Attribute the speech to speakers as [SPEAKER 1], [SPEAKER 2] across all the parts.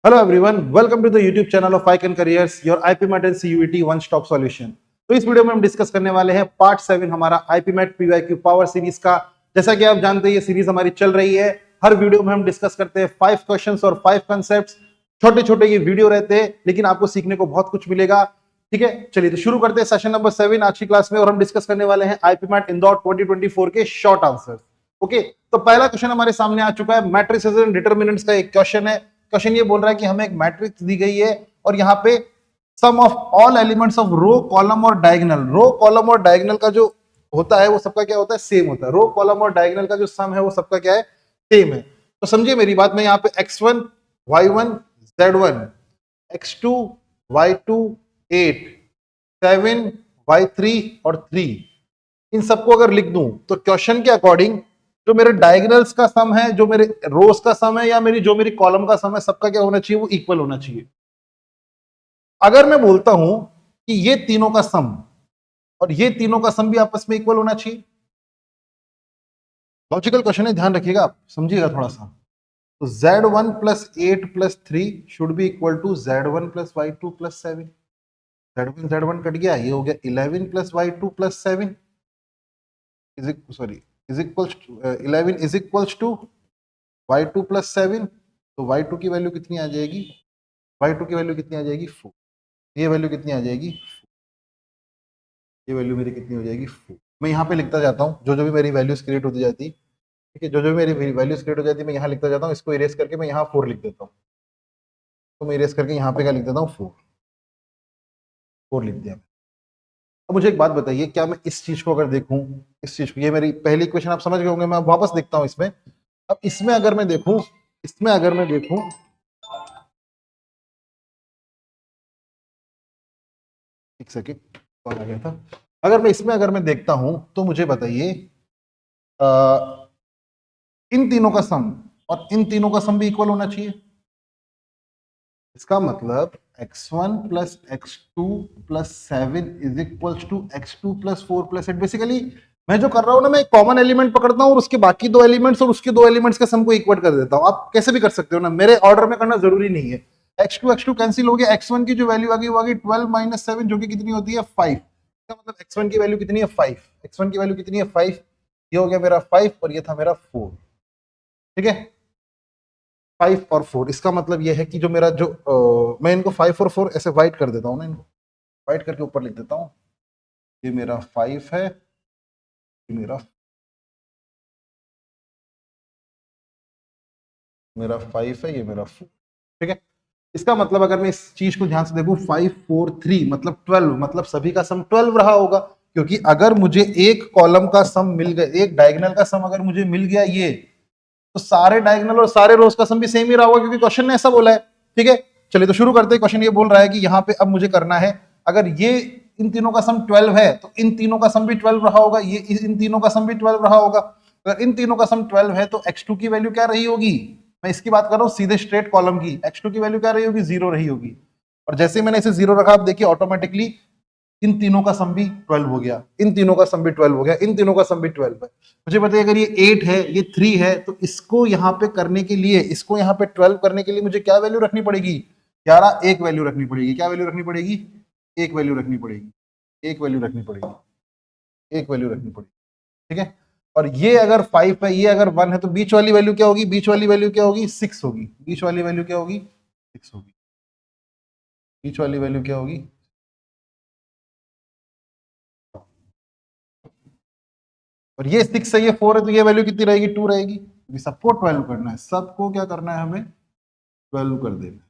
[SPEAKER 1] Hello everyone, welcome to the YouTube channel of Icon Careers, your IPMAT and CUET one stop solution। तो इस video में हम discuss करने वाले हैं पार्ट 7 हमारा IPMAT PYQ पावर सीरीज का। जैसा कि आप जानते हैं ये सीरीज हमारी चल रही है। हर वीडियो में हम डिस्कस करते हैं 5 क्वेश्चंस और 5 कॉन्सेप्ट्स। छोटे छोटे ये वीडियो रहते हैं लेकिन आपको सीखने को बहुत कुछ मिलेगा। ठीक है, चलिए तो शुरू करते हैं सेशन नंबर 7 आज की क्लास में, और हम डिस्कस करने वाले हैं IPMAT इंदौर 2024 के शॉर्ट आंसर। ओके, तो पहला क्वेश्चन हमारे सामने आ चुका है। मैट्रिसेस एंड डिटरमिनेंट्स का एक क्वेश्चन है। क्वेश्चन ये बोल रहा है कि हमें एक मैट्रिक्स दी गई है और यहाँ पे sum of all elements of row column और डायगोनल। रो कॉलम और डायगोनल का जो होता है वो सबका क्या होता है, सेम होता है। रो कॉलम और डायगोनल का जो सम है वो सबका क्या है, सेम है। तो समझिए मेरी बात, मैं यहाँ पे x1 y1 z1 x2 y2 8 7 y3 और 3 इन सबको अगर लिख दूं तो क्वेश्चन के अकॉर्डिंग जो मेरे डायगोनल्स का सम है, जो मेरे रोज का सम है, या मेरी कॉलम का सम है, सबका क्या होना चाहिए, वो इक्वल होना चाहिए। अगर मैं बोलता हूं कि ये तीनों का सम और ये तीनों का सम भी आपस में इक्वल होना चाहिए, लॉजिकल क्वेश्चन है, ध्यान रखिएगा, आप समझिएगा थोड़ा सा। तो z1 plus 8 plus 3 should be equal to z1 plus y2 plus 7। z1 cut गया, ये हो गया 11 plus y2 plus 7 is equals to 11 is equals to y2 plus 7। तो y2 की वैल्यू कितनी आ जाएगी, y2 की वैल्यू कितनी आ जाएगी 4। ये वैल्यू कितनी आ जाएगी, ये वैल्यू मेरी कितनी हो जाएगी 4। मैं यहाँ पे लिखता जाता हूँ जो जो भी मेरी वैल्यूज क्रिएट होती जाती, ठीक है, जो जो भी मेरी वैल्यूज क्रिएट हो जाती है मैं यहाँ लिखता जाता हूँ। इसको इरेज करके मैं यहाँ 4 लिख देता हूँ। तो मैं इरेज करके यहाँ पे क्या लिख देता हूँ, 4 लिख दिया। अब मुझे एक बात बताइए, क्या मैं इस चीज को अगर देखूं, इस चीज को, ये मेरी पहली इक्वेशन आप समझ गए होंगे, मैं वापस देखता हूं इसमें। अब इसमें अगर मैं देखूं, इसमें अगर मैं देखूं, एक सेकेंड कॉल आ गया था। अगर मैं इसमें अगर मैं देखता हूं तो मुझे बताइए इन तीनों का सम और इन तीनों का सम भी इक्वल होना चाहिए। इसका मतलब x1 plus x2 plus 7 is equals to x2 plus 4 plus 8। Basically मैं जो कर रहा हूं ना, मैं एक कॉमन एलिमेंट पकड़ता हूं और उसके बाकी दो एलिमेंट्स और उसके दो एलिमेंट्स का सम को इक्वल कर देता हूं। आप कैसे भी कर सकते हो ना, मेरे ऑर्डर में करना जरूरी नहीं है। x2 कैंसिल हो गया, x1 की जो वैल्यू आ गई वो आ गई 12 माइनस 7 जो कि कितनी होती है 5। इसका मतलब x1 की वैल्यू कितनी है 5, x1 की वैल्यू कितनी है 5। ये हो गया मेरा 5 और ये था मेरा 4। ठीक है, 5 और 4, इसका मतलब ये है कि जो मेरा जो मैं इनको 5 और 4 ऐसे वाइट कर देता हूँ ना, इनको वाइट करके ऊपर लिख देता हूँ। ये मेरा 5 है, ये मेरा 5 है, ये मेरा 4। ठीक है, इसका मतलब अगर मैं इस चीज को ध्यान से देखूं, 5 4 3 मतलब 12, मतलब सभी का सम 12 रहा होगा। क्योंकि अगर मुझे एक कॉलम का सम मिल गया, एक डायगोनल का सम अगर मुझे मिल गया ये, तो सारे डायगोनल और सारे रोज का सम भी सेम ही रहा होगा, क्योंकि क्वेश्चन ने ऐसा बोला है। ठीक है, चलिए तो शुरू करते हैं। क्वेश्चन ये बोल रहा है कि यहाँ पे अब मुझे करना है, अगर ये इन तीनों का सम 12 है तो इन तीनों का सम भी 12 रहा होगा, ये इन तीनों का सम भी 12 रहा होगा। अगर इन तीनों का सम 12 है तो x2 की वैल्यू क्या रही होगी, मैं इसकी बात कर रहा हूँ सीधे स्ट्रेट कॉलम की, x2 की वैल्यू क्या रही होगी, 0 रही होगी। और जैसे ही मैंने इसे 0 रखा, आप देखिए ऑटोमेटिकली इन तीनों का सम भी 12 हो गया, इन तीनों का सम भी 12 हो गया, इन तीनों का सम भी 12 है। मुझे बताइए अगर ये 8 है, ये 3 है, तो इसको यहाँ पे करने के लिए, इसको यहाँ पे 12 करने के लिए मुझे क्या वैल्यू रखनी पड़ेगी, 11 एक वैल्यू रखनी पड़ेगी। क्या वैल्यू रखनी पड़ेगी, एक वैल्यू रखनी पड़ेगी, एक वैल्यू रखनी पड़ेगी, एक वैल्यू रखनी पड़ेगी। ठीक है, और ये अगर 5 है, ये अगर 1 है, तो बीच वाली वैल्यू क्या होगी, बीच वाली वैल्यू क्या होगी, 6 होगी। बीच वाली वैल्यू क्या होगी, 6 होगी। बीच वाली वैल्यू क्या होगी, और ये 6 है, ये 4 है, तो ये वैल्यू कितनी रहेगी, 2 रहेगी। सबको 12 करना है, सबको क्या करना है, हमें 12 कर देना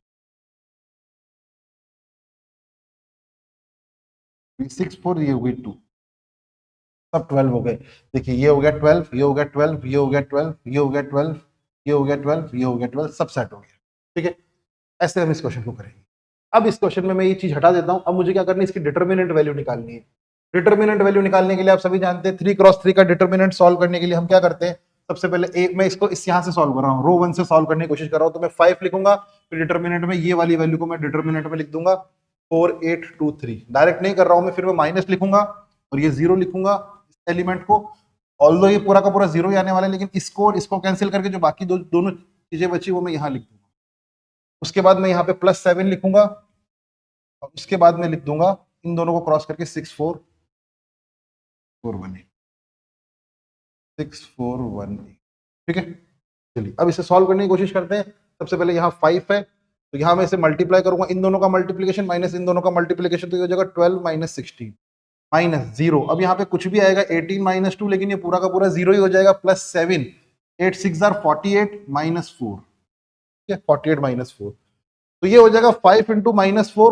[SPEAKER 1] है। 6 4, ये हो गई 2, सब 12 हो गए। देखिए ये हो गया 12, ये हो गया 12, ये हो गया 12, ये हो गया 12, ये हो गया 12, ये हो गया 12, सब सेट हो गया। ठीक है, ऐसे हम इस क्वेश्चन को करेंगे। अब इस क्वेश्चन में मैं ये चीज हटा देता हूं। अब मुझे क्या करनी है, इसकी डिटर्मिनेंट वैल्यू निकालनी है। डिटर्मिनेंट वैल्यू निकालने के लिए आप सभी जानते हैं 3x3 का डिटर्मिनेंट सॉल्व करने के लिए हम क्या करते हैं, सबसे पहले एक, मैं इसको इस यहां से सॉल्व कर रहा हूं, रो 1 से सॉल्व करने की कोशिश कर रहा हूं, तो मैं 5 लिखूंगा, फिर डिटर्मिनेंट में ये वाली वैल्यू को मैं डिटर्मिनेंट में लिख दूंगा 4 8 2 3। डायरेक्ट नहीं कर रहा हूं मैं, फिर मैं माइनस लिखूंगा और ये 0 लिखूंगा इस एलिमेंट को। ऑल्दो ये पूरा का पूरा 0 ही आने वाला है, लेकिन इसको और इसको कैंसिल करके जो बाकी दोनों चीजें बची वो मैं यहां लिख दूंगा। उसके बाद मैं यहाँ पे +7 लिखूंगा और उसके बाद मैं लिख दूंगा इन दोनों को क्रॉस करके 6418 6418। ठीक है, चलिए अब इसे सॉल्व करने की कोशिश करते हैं। सबसे पहले यहाँ 5 है तो यहाँ मैं इसे मल्टीप्लाई करूंगा, इन दोनों का मल्टीप्लीकेशन माइनस इन दोनों का मल्टीप्लीकेशन, तो ये हो जाएगा 12 माइनस 16 माइनस 0। अब यहाँ पे कुछ भी आएगा 18 माइनस 2, लेकिन ये पूरा का पूरा 0 ही हो जाएगा, +7 8 6 48 माइनस 4। ठीक है, 48 माइनस 4, तो ये हो जाएगा 5 इंटू -4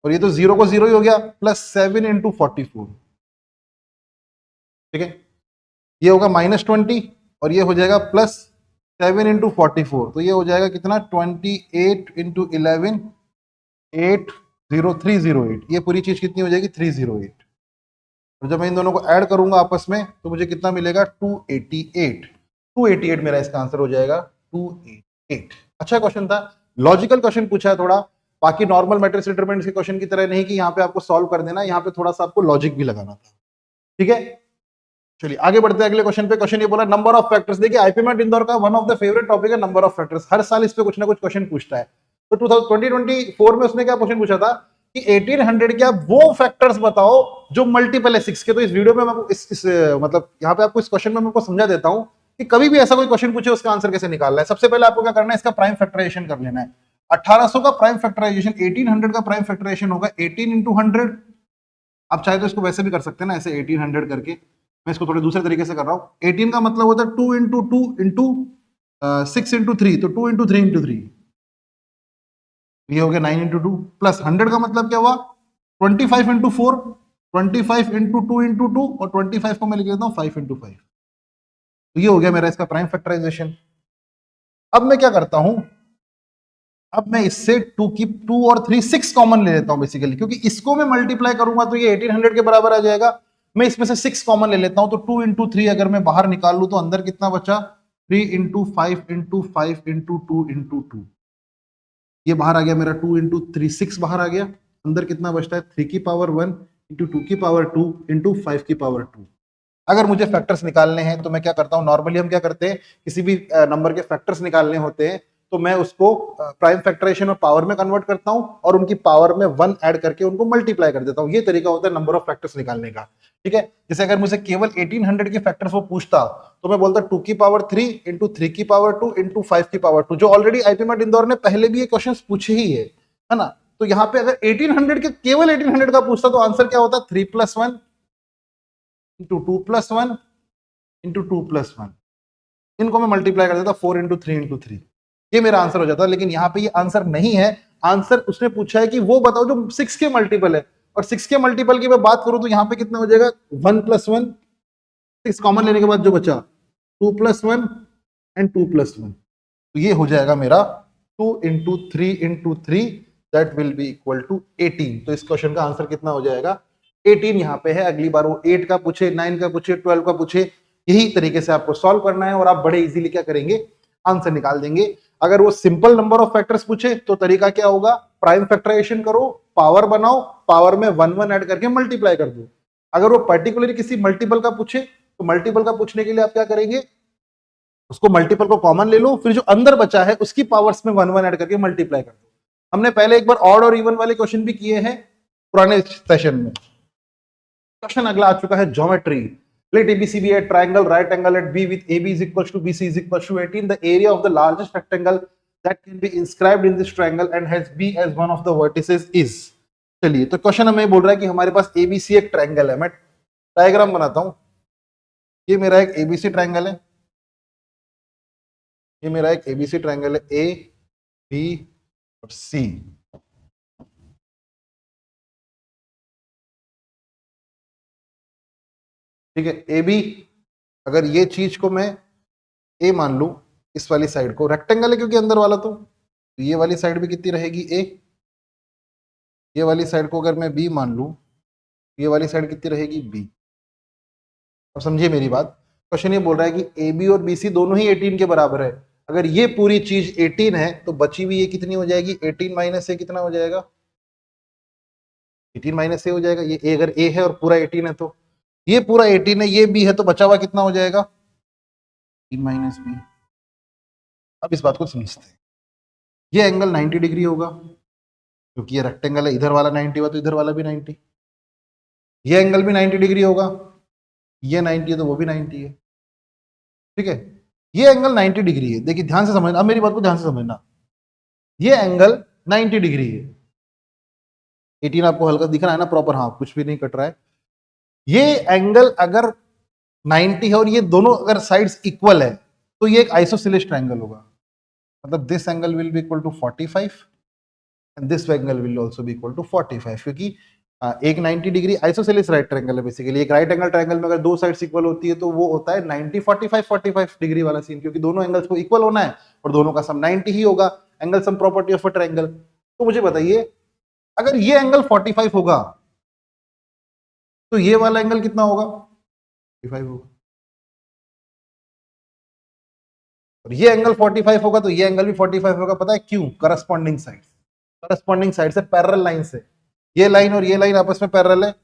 [SPEAKER 1] और ये तो 0 को 0 ही हो गया, +7 इंटू 44। ठीक है, ये होगा -20 और ये हो जाएगा +7 इंटू 44, तो ये हो जाएगा कितना 28 इंटू 11 80308। ये पूरी चीज कितनी हो जाएगी 308। और जब मैं इन दोनों को ऐड करूंगा आपस में तो मुझे कितना मिलेगा 288 मेरा इसका आंसर हो जाएगा 288। अच्छा क्वेश्चन था, लॉजिकल क्वेश्चन पूछा है थोड़ा, बाकी नॉर्मल मैट्रिक्स डिटरमिनेंट्स के क्वेश्चन की तरह नहीं कि यहाँ पे आपको सॉल्व कर देना, यहाँ पे थोड़ा सा आपको लॉजिक भी लगाना था। ठीक है, चलिए आगे बढ़ते हैं अगले क्वेश्चन पे। क्वेश्चन ये बोला नंबर ऑफ फैक्टर्स। देखिए आईपीएमएट इंदौर का one of the favourite topic है नंबर ऑफ फैक्टर्स, हर साल इस पे कुछ ना कुछ क्वेश्चन पूछता है। तो 2024 में उसने क्या क्वेश्चन पूछा था कि 1800 के आप वो फैक्टर्स बताओ जो मल्टीपल है 6 के। तो इस वीडियो में मैं आपको इस मतलब यहाँ पे आपको इस क्वेश्चन में मैं आपको समझा देता हूँ कि कभी भी ऐसा कोई क्वेश्चन पूछे उसका आंसर कैसे निकालना है। सबसे पहले आपको क्या करना है, इसका प्राइम फैक्टराइजेशन कर लेना है। 1800 का प्राइम फैक्टराइजेशन 1800 का प्राइम फैक्टराइजेशन होगा 18 इंटू 100। आप चाहे तो इसको वैसे भी कर सकते हैं ना, ऐसे 1800 करके। मैं इसको थोड़े दूसरे तरीके से कर रहा हूं। 18 का मतलब होता है 2 इंटू 2 इंटू 6 इंटू 3, तो 2 इंटू 3 इंटू 3, ये हो गया 9 इंटू 2 प्लस 100 का मतलब क्या हुआ 25 इंटू 4, 25 इंटू 2 इंटू 2 और 25 को मैं लिख देता हूँ 5 इंटू 5। तो ये हो गया मेरा इसका प्राइम फैक्टराइजेशन। अब मैं क्या करता हूं, अब मैं इससे 2 और 3 6 कॉमन ले लेता हूं बेसिकली, क्योंकि इसको मैं मल्टीप्लाई करूंगा तो ये 1800 के बराबर आ जाएगा। मैं इसमें से 6 कॉमन ले लेता हूं, तो 2 इंटू 3 अगर मैं बाहर निकाल लूं तो अंदर कितना बचा 3 इंटू 5 इंटू 5 इंटू 2 इंटू 2। ये बाहर आ गया मेरा 2 इंटू 3 6 बाहर आ गया। अंदर कितना बचता है 3 की पावर 1 इंटू 2 की पावर 2 इंटू 5 की पावर 2। अगर मुझे फैक्टर्स निकालने हैं तो मैं क्या करता हूं, नॉर्मली हम क्या करते हैं किसी भी नंबर के फैक्टर्स निकालने होते हैं तो मैं उसको प्राइम फैक्टराइजेशन और पावर में कन्वर्ट करता हूं और उनकी पावर में 1 ऐड करके उनको मल्टीप्लाई कर देता हूं। ये तरीका होता है नंबर ऑफ फैक्टर्स निकालने का। ठीक है, जैसे अगर मुझे केवल 1800 के फैक्टर्स वो पूछता तो मैं बोलता 2 की पावर 3 इंटू 3 की पावर 2 इंटू 5 की पावर 2, जो ऑलरेडी आईपीएमएट इंदौर ने पहले भी ये क्वेश्चन पूछे ही है ना। तो यहाँ पे अगर 1800 के केवल 1800 का पूछता तो आंसर क्या होता 3 + 1 इंटू 2 + 1 इंटू 2 + 1। इनको मैं मल्टीप्लाई कर देता 4 इंटू 3 इंटू 3, ये मेरा आंसर हो जाता। लेकिन यहाँ पे ये आंसर नहीं है। आंसर उसने पूछा है कि वो बताओ जो 6 के मल्टीपल है, और 6 के मल्टीपल की मैं बात करूं तो यहाँ पे कितना हो जाएगा 1 + 1, 6 कॉमन लेने के बाद जो बचा 2 + 1 एंड 2 + 1, तो ये हो जाएगा मेरा 2 into 3 into 3, that will be equal to 18। तो इस क्वेश्चन का आंसर कितना हो जाएगा 18 यहाँ पे है। अगली बार वो 8 का पूछे, 9 का पूछे, 12 का पूछे, यही तरीके से आपको सॉल्व करना है और आप बड़े इजीली क्या करेंगे आंसर निकाल देंगे। अगर वो सिंपल नंबर ऑफ फैक्टर्स पूछे तो तरीका क्या होगा, प्राइम फैक्टराइजेशन करो, पावर बनाओ, पावर में 1 1 ऐड करके मल्टीप्लाई कर दो। अगर वो पर्टिकुलरली किसी मल्टीपल का पूछे तो मल्टीपल का पूछने के लिए आप क्या करेंगे, उसको मल्टीपल को कॉमन ले लो, फिर जो अंदर बचा है उसकी पावर्स में 1 1 ऐड करके मल्टीप्लाई कर दो। हमने पहले एक बार ऑड और इवन वाले क्वेश्चन भी किए हैं पुराने सेशन में। क्वेश्चन अगला आ चुका है geometry. Let ABC be a triangle right angle at B with AB is equals to BC is equals to 18. The area of the largest rectangle that can be inscribed in this triangle and has B as one of the vertices is। चलिए, तो question हमें बोल रहा है कि हमारे पास ABC एक triangle है। मैं डायग्राम बनाता हूं। ये मेरा एक ABC ट्रायंगल है, ये मेरा एक ABC ट्रायंगल है, A B और C। ठीक है, ए बी, अगर ये चीज को मैं ए मान लू, इस वाली साइड को रेक्टेंगल है क्योंकि अंदर वाला, तो ये वाली साइड भी कितनी रहेगी ए, ये वाली साइड को अगर मैं बी मान लू, ये वाली साइड कितनी रहेगी बी। अब समझिए मेरी बात, क्वेश्चन ये बोल रहा है कि ए बी और बी सी दोनों ही 18 के बराबर है। अगर ये पूरी चीज 18 है तो बची हुई ये कितनी हो जाएगी 18 माइनस ए, कितना हो जाएगा 18 माइनस ए हो जाएगा। ये ए अगर ए है और पूरा 18 है तो ये पूरा 18 है, ये बी है, तो बचा हुआ कितना हो जाएगा 18 माइनस बी। अब इस बात को समझते हैं। ये एंगल 90 डिग्री होगा क्योंकि ये रेक्टेंगल है, इधर वाला 90 हुआ तो इधर वाला भी 90। ये एंगल भी 90 डिग्री होगा, ये 90 है तो वो भी 90 है। ठीक है, ये एंगल 90 डिग्री है। देखिए ध्यान से समझना, अब मेरी बात को ध्यान से समझना, ये एंगल 90 डिग्री है। 18 आपको हल्का दिख रहा है ना प्रॉपर, हाँ कुछ भी नहीं कट रहा है। ये एंगल अगर 90 है और ये दोनों अगर साइड्स इक्वल है तो ये एक आइसोसेलेस ट्रायंगल होगा। मतलब this angle will be equal to 45 and this angle will also be equal to 45 क्योंकि एक 90 डिग्री आइसोसेलेस राइट ट्रायंगल है बेसिकली। एक राइट एंगल ट्रायंगल में अगर दो साइड्स इक्वल होती है तो वो होता है 90 45 45 डिग्री वाला सीन, क्योंकि दोनों एंगल्स को इक्वल होना है और दोनों का सम 90 ही होगा। Angle sum property of a triangle. तो मुझे बताइए, अगर ये एंगल 45 होगा तो ये वाला एंगल कितना होगा? 45 होगा। और ये एंगल 45 होगा तो ये एंगल भी 45 होगा। पता है क्यों? करस्पॉन्डिंग साइड, करस्पॉन्डिंग साइड से पैरेलल लाइन से। ये लाइन और ये लाइन आपस में पैरेलल है,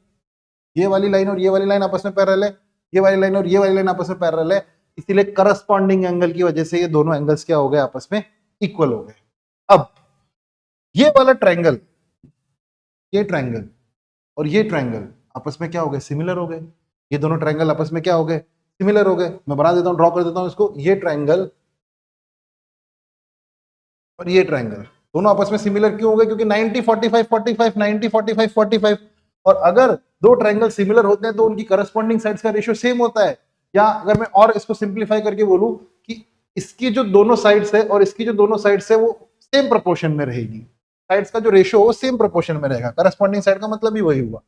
[SPEAKER 1] ये वाली लाइन और ये वाली लाइन आपस में पैरेलल है, ये वाली लाइन और ये वाली लाइन आपस में पैरेलल है। इसीलिए करस्पॉन्डिंग एंगल की वजह से ये दोनों एंगल्स क्या हो गए? आपस में इक्वल हो गए। अब ये वाला ट्रायंगल, ये ट्रायंगल और ये ट्रायंगल आपस में क्या हो गए? सिमिलर हो गए। ये दोनों ट्रायंगल आपस में क्या हो गए? सिमिलर हो गए। मैं बना देता हूं, ड्रॉ कर देता हूं इसको। ये ट्रायंगल और ये ट्रायंगल दोनों आपस में सिमिलर क्यों हो गए? क्योंकि 90 45 45 90 45 45। और अगर दो ट्रायंगल सिमिलर होते हैं तो उनकी करस्पॉन्डिंग साइड्स का रेशियो सेम होता है। या अगर मैं और इसको सिंपलीफाई करके बोलूं कि इसकी जो दोनों साइड्स है और इसकी जो दोनों साइड्स है वो सेम प्रोपोर्शन में रहेगी। साइड्स का जो रेशियो हो सेम प्रोपोर्शन में रहेगा। करस्पॉन्डिंग साइड का मतलब ही वही हुआ।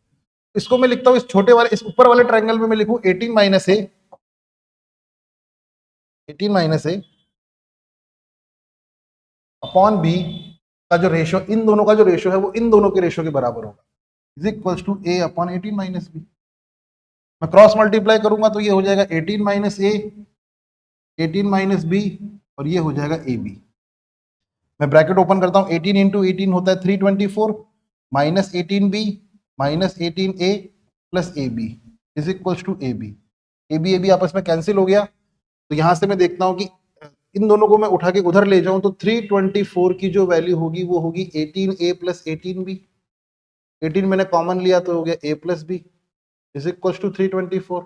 [SPEAKER 1] इसको मैं लिखता हूं, इस छोटे वाले, इस ऊपर वाले ट्रायंगल में मैं लिखूं 18 माइनस ए, 18 माइनस ए अपॉन बी का जो रेशियो, इन दोनों का जो रेशियो है वो इन दोनों के रेशियो के बराबर होगा, is equals to A upon 18 minus B. मैं क्रॉस मल्टीप्लाई करूंगा तो ये हो जाएगा 18 माइनस ए, 18 माइनस बी, और ये हो जाएगा ए बी। मैं ब्रैकेट ओपन करता हूं, 18 इंटू 18 होता है 324 minus 18 B minus 18 A plus A B is equals to A B. A B आपस में कैंसिल हो गया। तो यहां से मैं देखता हूं कि इन दोनों को मैं उठा के उधर ले जाऊं तो 324 की जो वैल्यू होगी वो होगी 18a प्लस 18b। 18 मैंने कॉमन लिया तो हो गया a plus B is equals to 324।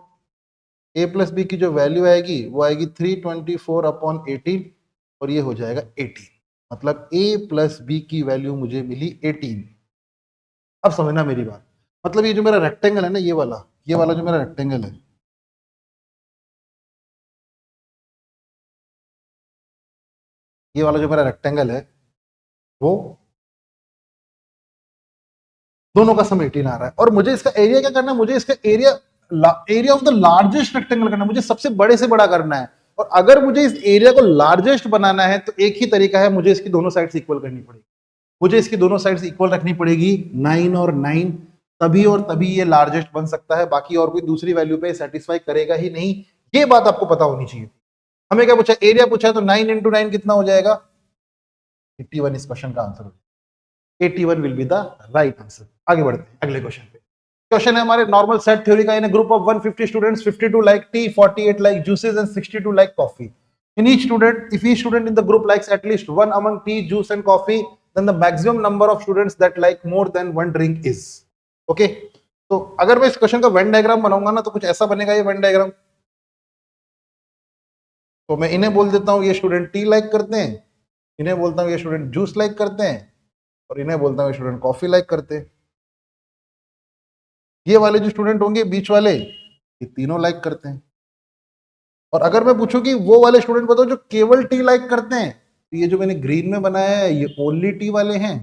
[SPEAKER 1] a plus B की जो वैल्यू आएगी वो आएगी 324 अपॉन 18 और ये हो जाएगा 18। मतलब a प्लस बी की वैल्यू मुझे मिली 18। अब समझना मेरी बात, मतलब ये जो मेरा रेक्टेंगल है ना, ये वाला जो मेरा रेक्टेंगल है, ये वाला जो मेरा रेक्टेंगल है वो दोनों का सम 18 आ रहा है। और मुझे इसका एरिया क्या करना है? मुझे इसका area of the largest rectangle करना है, मुझे सबसे बड़े से बड़ा करना है। और अगर मुझे इस एरिया को लार्जेस्ट बनाना है तो एक ही तरीका है, मुझे इसकी दोनों साइड्स इक्वल करनी पड़ेगी। मुझे इसकी दोनों साइड्स इक्वल रखनी पड़ेगी 9 और 9, तभी और तभी ये लार्जेस्ट बन सकता है। बाकी और कोई दूसरी वैल्यू पे सेटिस्फाई करेगा ही नहीं। ये बात आपको पता होनी चाहिए। हमें क्या पूछा? एरिया पूछा है, तो 9 इंटू 9 कितना हो जाएगा? 81 इस क्वेश्चन का आंसर हो जाएगा। 81 will be the right answer. आगे बढ़ते हैं अगले क्वेश्चन पे। क्वेश्चन है हमारे नॉर्मल सेट थ्योरी का। इन a group of 150 students, 52 like tea, 48 like juices and 62 like coffee. In each student, if each student in the group likes at least one among tea, juice and coffee, then the maximum number of students that like more than one drink is. Okay? तो अगर मैं इस question का Venn diagram बनाऊंगा ना तो कुछ ऐसा बनेगा ये वेन डायग्राम। तो मैं इन्हें बोल देता हूं ये स्टूडेंट टी लाइक करते हैं, इन्हें बोलता हूं ये स्टूडेंट जूस लाइक करते हैं, और इन्हें बोलता हूं ये स्टूडेंट कॉफी लाइक करते हैं। ये वाले जो स्टूडेंट होंगे बीच वाले, ये तीनों लाइक करते हैं। और अगर मैं पूछूं कि वो वाले स्टूडेंट बताओ जो केवल टी लाइक करते हैं, तो ये जो मैंने ग्रीन में बनाया है ये ओनली टी वाले हैं,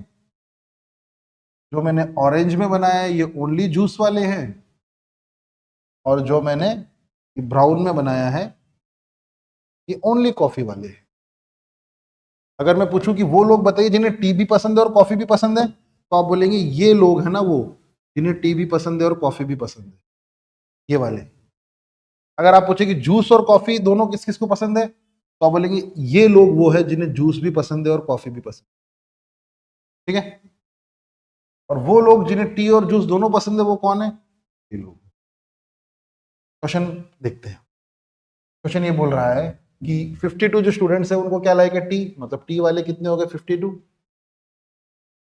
[SPEAKER 1] जो मैंने ऑरेंज में बनाया है ये ओनली जूस वाले हैं, और जो मैंने ब्राउन में बनाया है ये ओनली कॉफी वाले हैं। अगर मैं पूछूं कि वो लोग बताइए जिन्हें टी भी पसंद है और कॉफी भी पसंद है, तो आप बोलेंगे ये लोग है ना वो जिन्हें टी भी पसंद है और कॉफी भी पसंद है, ये वाले। अगर आप पूछे कि जूस और कॉफी दोनों किस किस को पसंद है, तो आप बोलेंगे ये लोग वो है जिन्हें जूस भी पसंद है और कॉफी भी पसंद है। ठीक है? और वो लोग जिन्हें टी और जूस दोनों पसंद है वो कौन है? ये लोग। क्वेश्चन देखते हैं। क्वेश्चन ये बोल रहा है कि 52 जो स्टूडेंट्स है उनको क्या लाएगा टी, मतलब टी वाले कितने हो गए 52,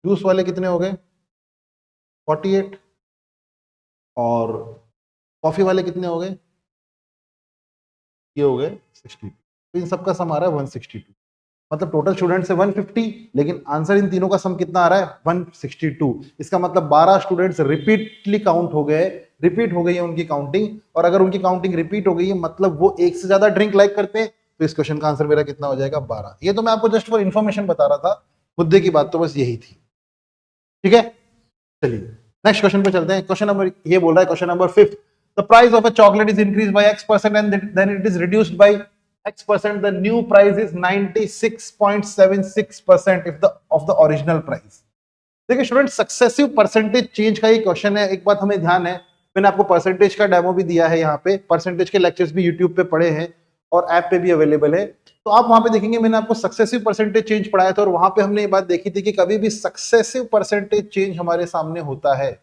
[SPEAKER 1] जूस वाले कितने हो गए 48 और कॉफी वाले कितने हो गए, ये हो गए 62। तो इन सबका सम आ रहा है 162, मतलब टोटल स्टूडेंट्स है 150, लेकिन आंसर इन तीनों का सम कितना आ रहा है 162। इसका मतलब 12 स्टूडेंट्स रिपीटली काउंट हो गए, रिपीट हो गई है उनकी काउंटिंग, और अगर उनकी काउंटिंग रिपीट हो गई है मतलब वो एक से ज्यादा ड्रिंक लाइक करते हैं, तो इस क्वेश्चन का आंसर मेरा कितना हो जाएगा 12। ये तो मैं आपको जस्ट फॉर इन्फॉर्मेशन बता रहा था, मुद्दे की बात तो बस यही थी, ठीक है। चलिए नेक्स्ट क्वेश्चन पे चलते हैं। क्वेश्चन नंबर ये बोल रहा है, question number 5, the price of a chocolate is increased by x% and then it is reduced by x%, the new price is 96.76% if the of the original price. देखिए student, successive percentage change का ये question है। एक बात हमें ध्यान है, मैंने आपको परसेंटेज का डेमो भी दिया है, यहाँ पे परसेंटेज के लेक्चर्स भी यूट्यूब पे पड़े हैं और ऐप पे भी अवेलेबल है, तो आप वहां पे देखेंगे मैंने आपको सक्सेसिव परसेंटेज चेंज पढ़ाया था, और वहां पे हमने ये बात देखी थी कि कभी भी सक्सेसिव परसेंटेज चेंज हमारे सामने होता है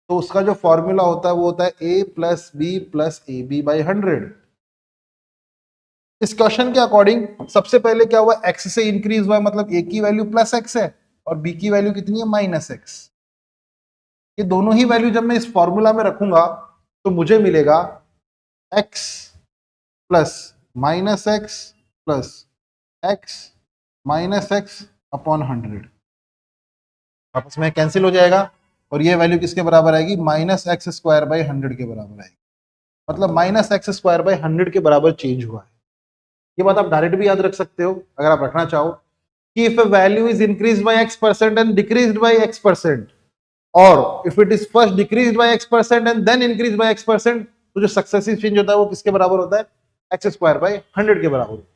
[SPEAKER 1] तो उसका जो फॉर्मूला होता है वो होता है a plus B plus A B by 100। इस क्वेश्चन के अकॉर्डिंग सबसे पहले क्या हुआ, x से इंक्रीज हुआ, मतलब a की वैल्यू प्लस x है और b की वैल्यू कितनी है माइनस x। ये दोनों ही वैल्यू जब मैं इस फॉर्मूला में रखूंगा तो मुझे मिलेगा x plus minus x plus x minus x upon 100, आपस में कैंसिल हो जाएगा और ये वैल्यू किसके बराबर आएगी, माइनस एक्स स्क्वायर बाई 100 के बराबर आएगी, मतलब माइनस एक्स स्क्वायर बाई 100 के बराबर चेंज हुआ है। ये बात आप डायरेक्ट भी याद रख सकते हो अगर आप रखना चाहो कि if a value is increased by x% and decreased by x%, और if it is first decreased by x% and then increased by x%, तो जो सक्सेसिव चेंज होता है वो किसके बराबर होता है, एक्स स्क्वायर बाय 100 के बराबर होता है।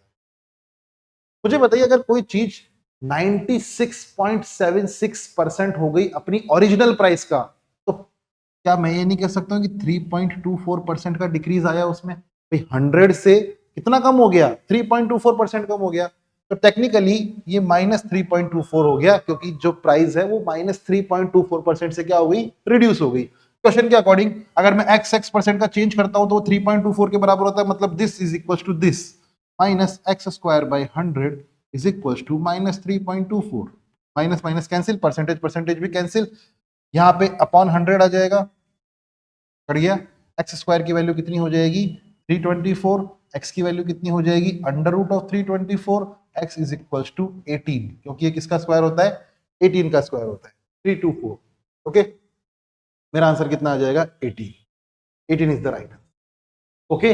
[SPEAKER 1] मुझे बताइए अगर कोई चीज 96.76% हो गई अपनी ओरिजिनल प्राइस का, तो क्या मैं ये नहीं कह सकता हूं कि 3.24% का डिक्रीज आया उसमें, भाई 100 से कितना कम हो गया, 3.24% कम हो गया, तो टेक्निकली ये माइनस 3.24 हो गया, क्योंकि जो प्राइस है वो माइनस 3.24% से क्या हो गई, रिड्यूस हो गई। क्वेश्चन के अकॉर्डिंग अगर मैं x का चेंज करता हूं तो 3.24 के बराबर होता है, मतलब this is equal to this, minus X square by 100 is equal to minus 3.24, minus minus cancel, percentage percentage भी कैंसिल, यहाँ पे अपॉन 100 आ जाएगा, कट गया, एक्स स्क्वायर की वैल्यू कितनी हो जाएगी 324, एक्स की वैल्यू कितनी हो जाएगी under root of 324, X is equal to 18, क्योंकि ये किसका स्क्वायर होता है 18 का स्क्वायर होता है 324। ओके, मेरा आंसर कितना आ जाएगा 18, 18 is the right answer. Okay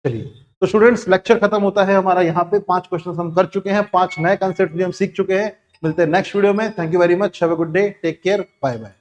[SPEAKER 1] चलिए, तो स्टूडेंट्स लेक्चर खत्म होता है हमारा, यहाँ पे 5 क्वेश्चन हम कर चुके हैं, 5 नए कॉन्सेप्ट भी हम सीख चुके हैं। मिलते हैं नेक्स्ट वीडियो में, thank you very much, have a good day, take care, bye bye.